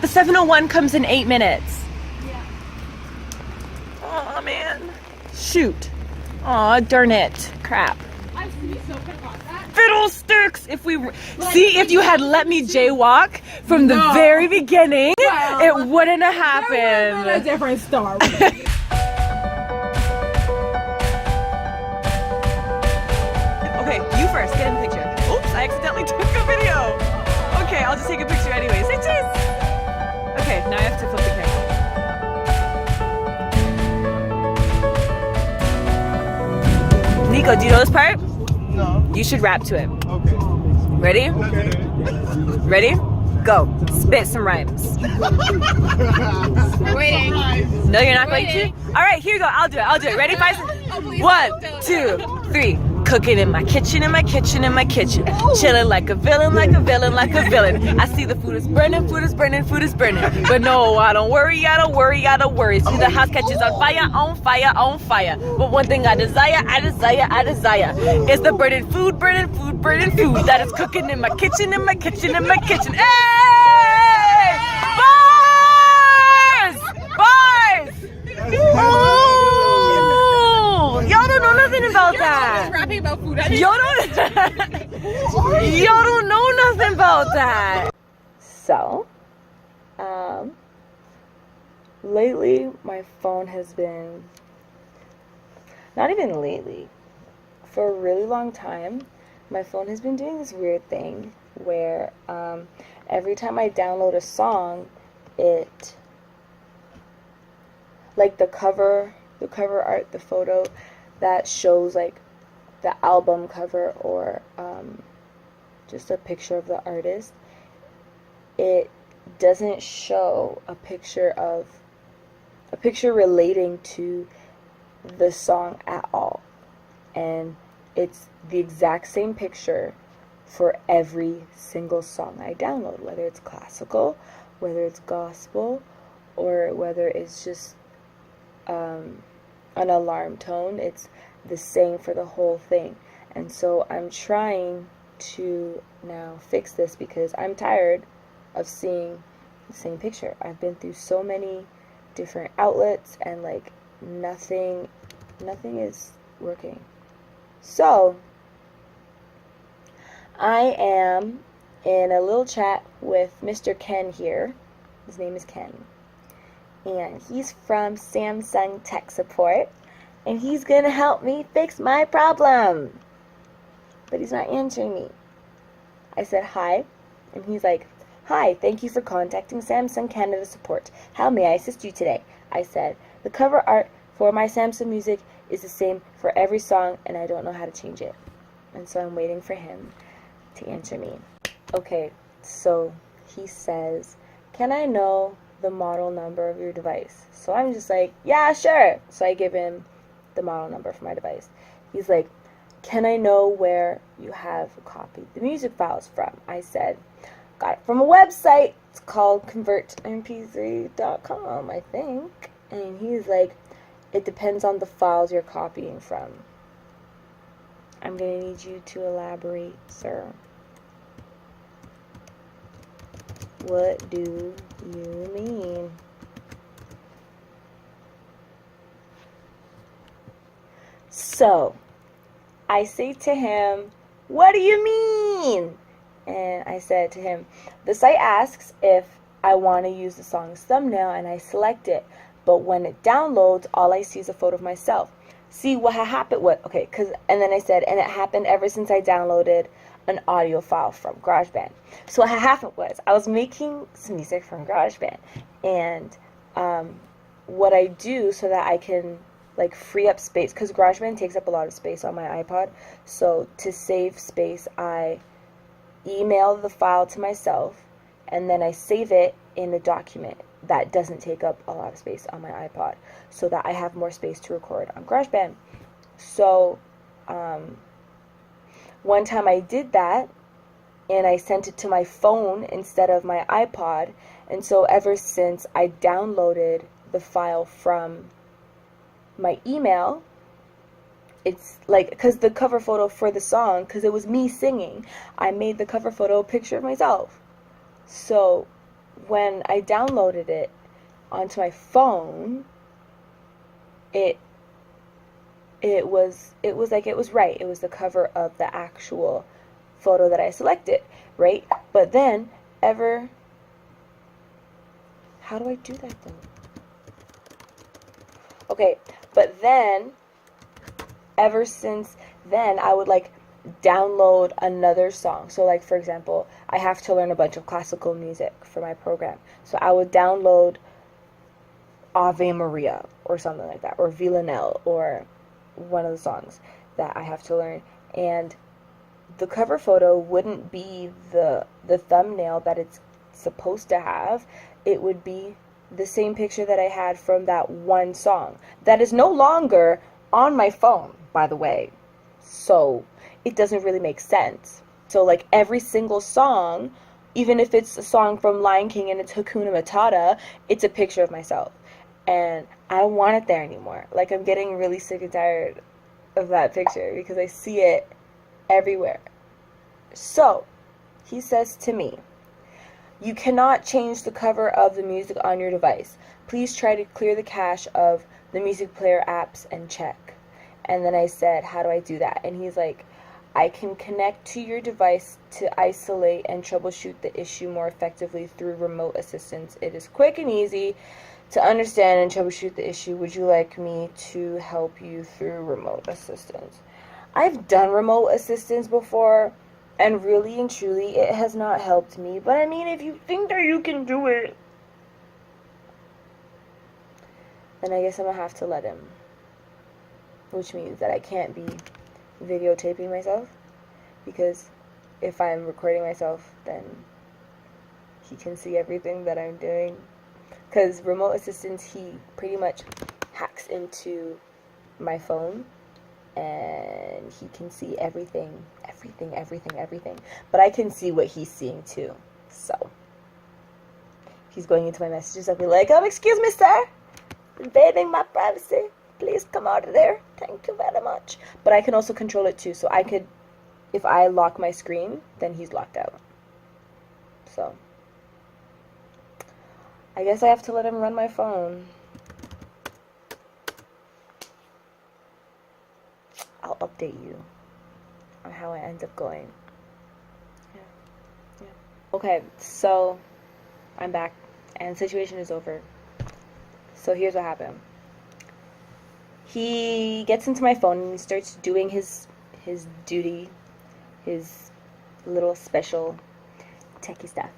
The 701 comes in 8 minutes. Yeah. Oh man. Shoot. Aw, darn it. Crap. I used to be so pissed about that. Fiddlesticks! If we see, if you had let me jaywalk from the very beginning, it wouldn't have happened. A different story. Okay, you first. Get in the picture. Oops, I accidentally took a video. Okay, I'll just take a picture anyways. Say cheese. Okay, now I have to flip the camera. Nico, do you know this part? No. You should rap to it. Okay. Ready? Okay. Ready? Go. Spit some rhymes. We're waiting. No, you're not going to? Alright, here you go. I'll do it. Ready? 5 1, 2, 3. Cooking in my kitchen, in my kitchen, in my kitchen. Chilling like a villain, like a villain, like a villain. I see the food is burning, food is burning, food is burning. But no, I don't worry, I don't worry, I don't worry. See the house catches on fire, on fire, on fire. But one thing I desire, I desire, I desire is the burning food, burning food, burning food that is cooking in my kitchen, in my kitchen, in my kitchen. Hey! Bars! Bars! Oh! Y'all don't know nothing about that. Rapping about food. Y'all don't know nothing about that. So, lately my phone has been, not even lately, for a really long time, my phone has been doing this weird thing where every time I download a song, it, like the cover art, the photo that shows like the album cover or just a picture of the artist, it doesn't show a picture relating to the song at all. And it's the exact same picture for every single song I download, whether it's classical, whether it's gospel, or whether it's just an alarm tone. It's the same for the whole thing. And so I'm trying to now fix this because I'm tired of seeing the same picture. I've been through so many different outlets and like nothing is working. So I am in a little chat with Mr. Ken here. His name is Ken. And he's from Samsung Tech Support. And he's going to help me fix my problem. But he's not answering me. I said hi. And he's like, hi, thank you for contacting Samsung Canada Support. How may I assist you today? I said, the cover art for my Samsung music is the same for every song and I don't know how to change it. And so I'm waiting for him to answer me. Okay, so he says, can I know the model number of your device? So I'm just like, yeah, sure. So I give him the model number for my device. He's like, can I know where you have copied the music files from? I said, got it from a website. It's called convertmp3.com, I think. And he's like, it depends on the files you're copying from. I'm going to need you to elaborate, sir. What do you mean? So, I say to him, what do you mean? And I said to him, the site asks if I want to use the song's thumbnail and I select it. But when it downloads, all I see is a photo of myself. See what happened? And then I said, and it happened ever since I downloaded an audio file from GarageBand. So what happened was, I was making some music from GarageBand. And what I do so that I can like free up space, because GarageBand takes up a lot of space on my iPod. So to save space, I email the file to myself and then I save it in a document that doesn't take up a lot of space on my iPod, so that I have more space to record on GarageBand. So one time I did that and I sent it to my phone instead of my iPod, and so ever since I downloaded the file from my email, it's like, because the cover photo for the song, because it was me singing, I made the cover photo a picture of myself. So when I downloaded it onto my phone, it was like it was right. It was the cover of the actual photo that I selected, right? But then how do I do that though? Okay, but then ever since then I would like download another song. So like for example, I have to learn a bunch of classical music for my program. So I would download Ave Maria or something like that, or Villanelle, or one of the songs that I have to learn, and the cover photo wouldn't be the thumbnail that it's supposed to have. It would be the same picture that I had from that one song that is no longer on my phone, by the way. So it doesn't really make sense. So like every single song, even if it's a song from Lion King and it's Hakuna Matata, it's a picture of myself. And I don't want it there anymore. Like, I'm getting really sick and tired of that picture because I see it everywhere. So, he says to me, "You cannot change the cover of the music on your device. Please try to clear the cache of the music player apps and check." And then I said, "How do I do that?" And he's like, "I can connect to your device to isolate and troubleshoot the issue more effectively through remote assistance. It is quick and easy to understand and troubleshoot the issue. Would you like me to help you through remote assistance?" I've done remote assistance before, and really and truly, it has not helped me. But I mean, if you think that you can do it, then I guess I'm gonna have to let him. Which means that I can't be videotaping myself, because if I'm recording myself, then he can see everything that I'm doing. Because remote assistance, he pretty much hacks into my phone, and he can see everything. But I can see what he's seeing too. So he's going into my messages. I'll be like, "Excuse me, sir, invading my privacy. Please come out of there. Thank you very much." But I can also control it too. So I could, if I lock my screen, then he's locked out. So I guess I have to let him run my phone. I'll update you on how it ends up going. Yeah. Okay, so I'm back, and the situation is over. So here's what happened. He gets into my phone and he starts doing his duty, his little special techie stuff.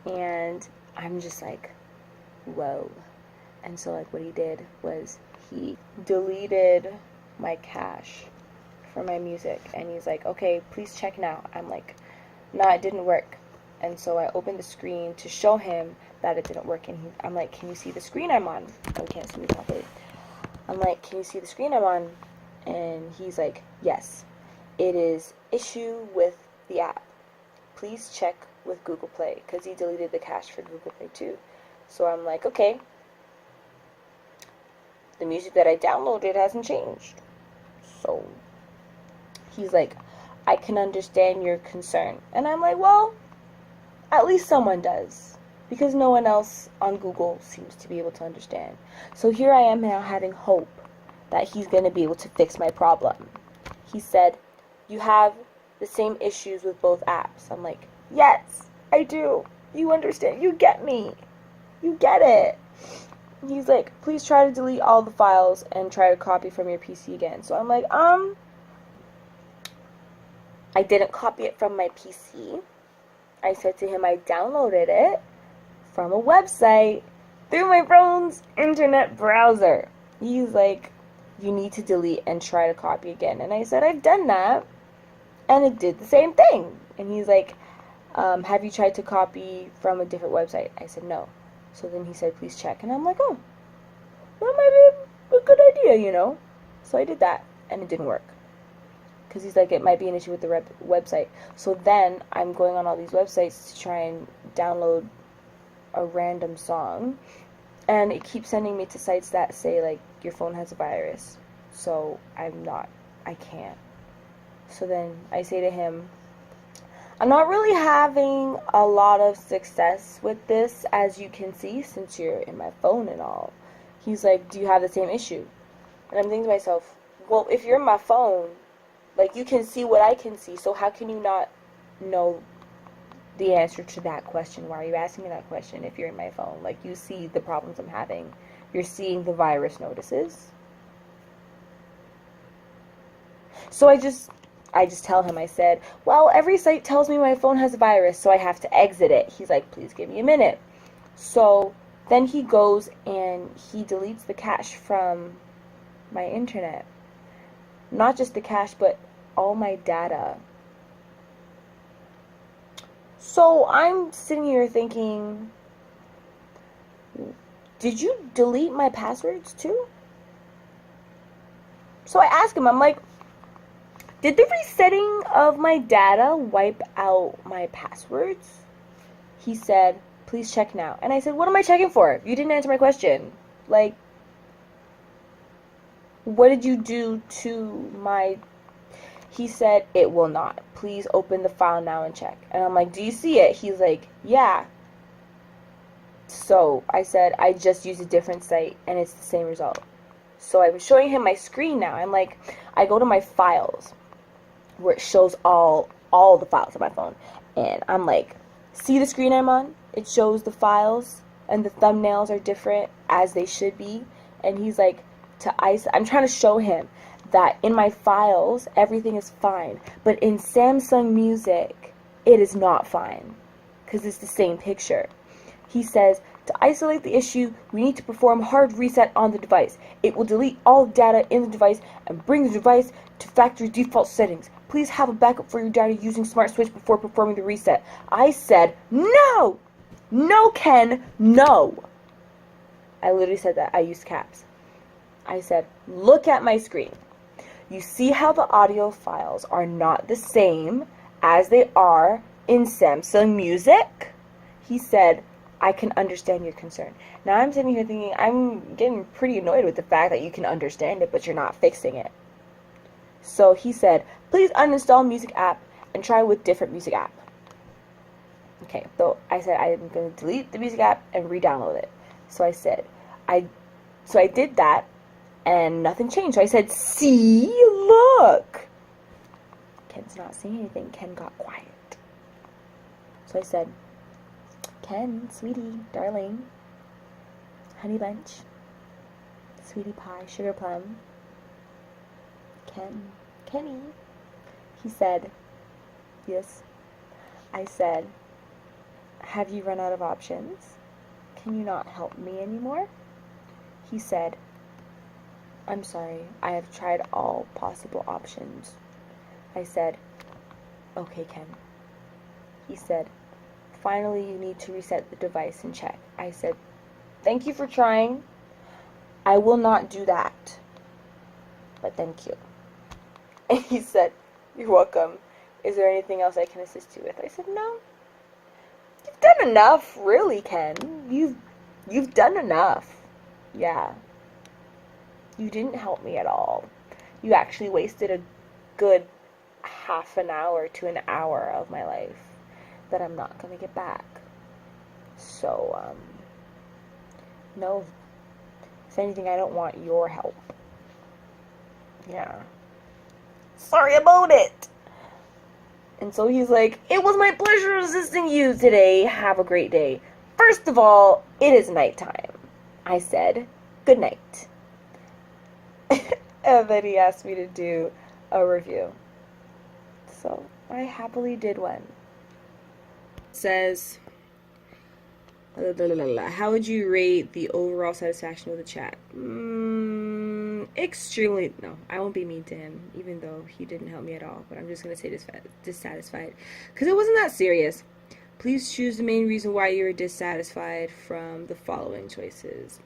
And I'm just like, whoa. And so like what he did was he deleted my cache for my music, and he's like, "Okay, please check now." I'm like, "Nah, it didn't work." And so I opened the screen to show him that it didn't work, and I'm like, "Can you see the screen I'm on?" Oh, he can't see me properly. I'm like, "Can you see the screen I'm on?" And he's like, "Yes, it is issue with the app. Please check with Google Play," because he deleted the cache for Google Play too. So I'm like, "Okay, the music that I downloaded hasn't changed." So he's like, "I can understand your concern." And I'm like, well, at least someone does, because no one else on Google seems to be able to understand. So here I am now having hope that he's going to be able to fix my problem. He said, "You have the same issues with both apps." I'm like, "Yes, I do. You understand. You get me. You get it." He's like, "Please try to delete all the files and try to copy from your PC again." So I'm like, I didn't copy it from my PC. I said to him I downloaded it from a website through my phone's internet browser. He's like, "You need to delete and try to copy again." And I said, "I've done that, and it did the same thing." And he's like, "Have you tried to copy from a different website?" I said, "No." So then he said, "Please check." And I'm like, "Oh, that might be a good idea, you know?" So I did that, and it didn't work. Because he's like, it might be an issue with the website. So then I'm going on all these websites to try and download a random song, and it keeps sending me to sites that say like your phone has a virus. So I can't. So then I say to him, I'm not really having a lot of success with this, as you can see, since you're in my phone and all. He's like, do you have the same issue? And I'm thinking to myself, well, if you're in my phone, like, you can see what I can see, so how can you not know the answer to that question? Why are you asking me that question if you're in my phone? Like, you see the problems I'm having. You're seeing the virus notices. So I just tell him, I said, well, every site tells me my phone has a virus, so I have to exit it. He's like, please give me a minute. So then he goes and he deletes the cache from my internet. Not just the cache, but all my data. So I'm sitting here thinking, did you delete my passwords too? So I ask him, I'm like, did the resetting of my data wipe out my passwords? He said, please check now. And I said, what am I checking for? You didn't answer my question. Like, what did you do to my... He said, it will not. Please open the file now and check. And I'm like, do you see it? He's like, yeah. So I said, I just used a different site and it's the same result. So I'm showing him my screen now. I'm like, I go to my files where it shows all the files on my phone. And I'm like, see the screen I'm on? It shows the files and the thumbnails are different as they should be. And he's like, I'm trying to show him that in my files, everything is fine. But in Samsung Music, it is not fine. Because it's the same picture. He says, to isolate the issue, we need to perform hard reset on the device. It will delete all data in the device and bring the device to factory default settings. Please have a backup for your data using Smart Switch before performing the reset. I said, no! No, Ken, no! I literally said that. I used caps. I said, look at my screen. You see how the audio files are not the same as they are in Samsung Music? He said, I can understand your concern. Now I'm sitting here thinking, I'm getting pretty annoyed with the fact that you can understand it, but you're not fixing it. So he said, please uninstall Music app and try with different Music app. Okay, so I said I'm going to delete the Music app and re-download it. So I said, I did that, and nothing changed. So I said, see, look. Ken's not saying anything. Ken got quiet. So I said, Ken, sweetie, darling, honey bunch, sweetie pie, sugar plum, Kenny. He said, yes. I said, have you run out of options? Can you not help me anymore? He said, I'm sorry, I have tried all possible options. I said, okay, Ken. He said, finally, you need to reset the device and check. I said, thank you for trying. I will not do that. But thank you. And he said, you're welcome. Is there anything else I can assist you with? I said, no. You've done enough, really, Ken. You've done enough. Yeah. You didn't help me at all. You actually wasted a good half an hour to an hour of my life that I'm not going to get back. So, no. If anything, I don't want your help. Yeah. Sorry about it. And so he's like, it was my pleasure assisting you today. Have a great day. First of all, it is nighttime. I said, good night. And then he asked me to do a review. So I happily did one. It says, how would you rate the overall satisfaction with the chat? Extremely. No, I won't be mean to him, even though he didn't help me at all. But I'm just going to say dissatisfied. Because it wasn't that serious. Please choose the main reason why you were dissatisfied from the following choices.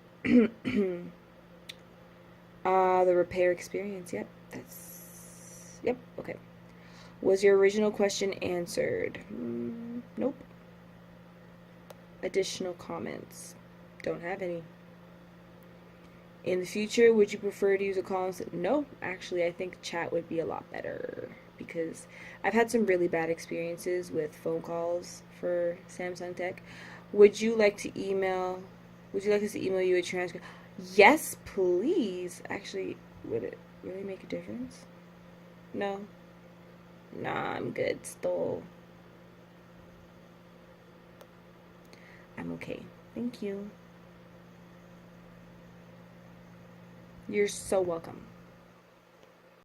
The repair experience. Yep, okay. Was your original question answered? Nope. Additional comments. Don't have any. In the future, would you prefer to use a call? No, actually, I think chat would be a lot better. because I've had some really bad experiences with phone calls for Samsung Tech. Would you like to email? Would you like us to email you a transcript? Yes, please. Actually, would it really make a difference? No. Nah, I'm good still. I'm okay. Thank you. You're so welcome.